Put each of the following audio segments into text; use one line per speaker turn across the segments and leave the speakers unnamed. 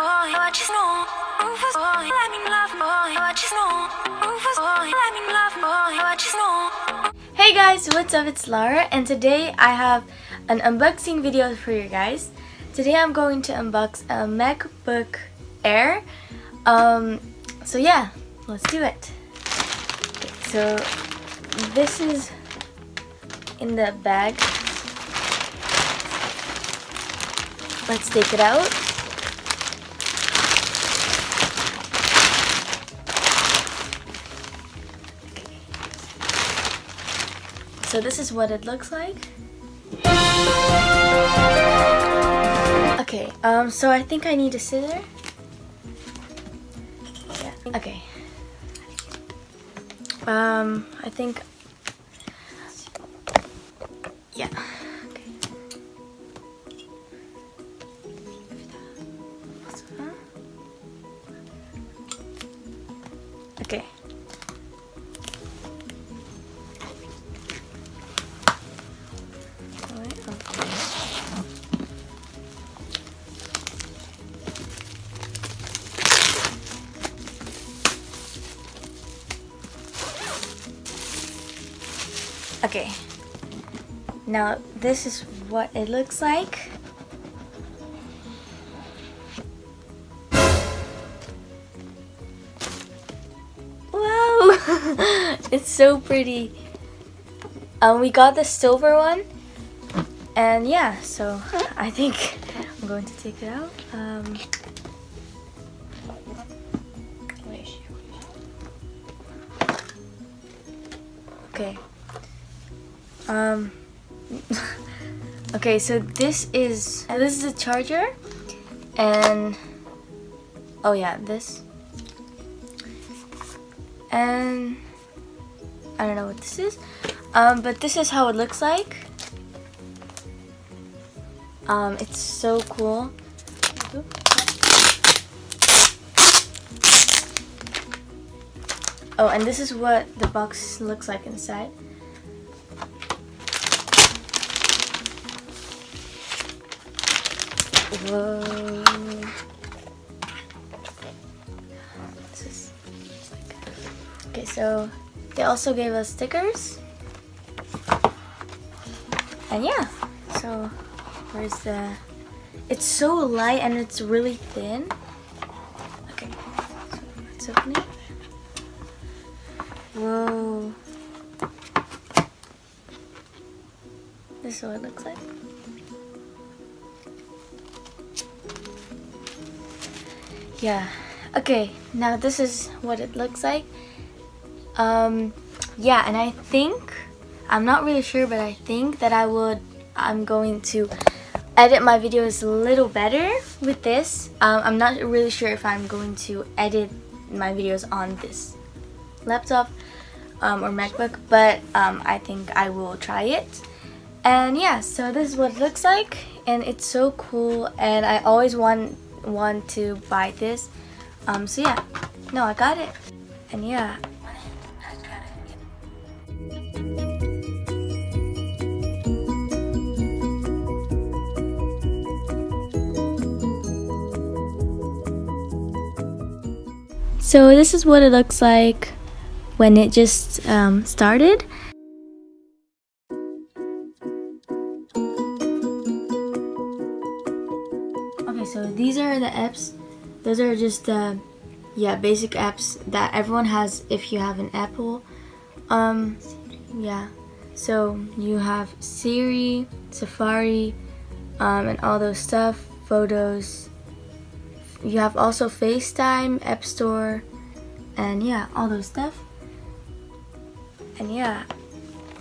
Hey guys, what's up? It's Lara, and today I have an unboxing video for you guys. Today I'm going to unbox a MacBook Air. So yeah, let's do it. Okay, so this is in the bag. Let's take it out. So this is what it looks like. Okay, so I think I need a scissor. Yeah. Okay. I think. Yeah. Okay. Okay. Okay, now this is what it looks like. Wow, it's so pretty. We got the silver one, and yeah, so I think I'm going to take it out. Okay. Okay, so this is a charger, and oh yeah, this, and I don't know what this is, but this is how it looks like. It's so cool. Oh, and this is what the box looks like inside. Whoa. This is like, okay, so they also gave us stickers. And yeah, so where's the, it's so light and it's really thin. Okay, so let's open it. Whoa. This is what it looks like. Yeah. Okay, now this is what it looks like. Yeah, and I think, I'm not really sure, but I think that I'm going to edit my videos a little better with this. I'm not really sure if I'm going to edit my videos on this laptop or MacBook, but I think I will try it. And yeah, so this is what it looks like, and it's so cool, and I always want to buy this. So yeah, no, I got it, and yeah. So this is what it looks like when it just started. Okay, so these are the apps. Those are just the basic apps that everyone has if you have an Apple. Yeah, so you have Siri, Safari, and all those stuff, photos. You have also FaceTime, App Store, and yeah, all those stuff. And yeah,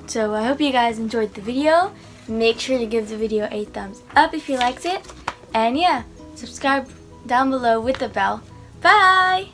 so I hope you guys enjoyed the video. Make sure to give the video a thumbs up if you liked it. And yeah, subscribe down below with the bell. Bye!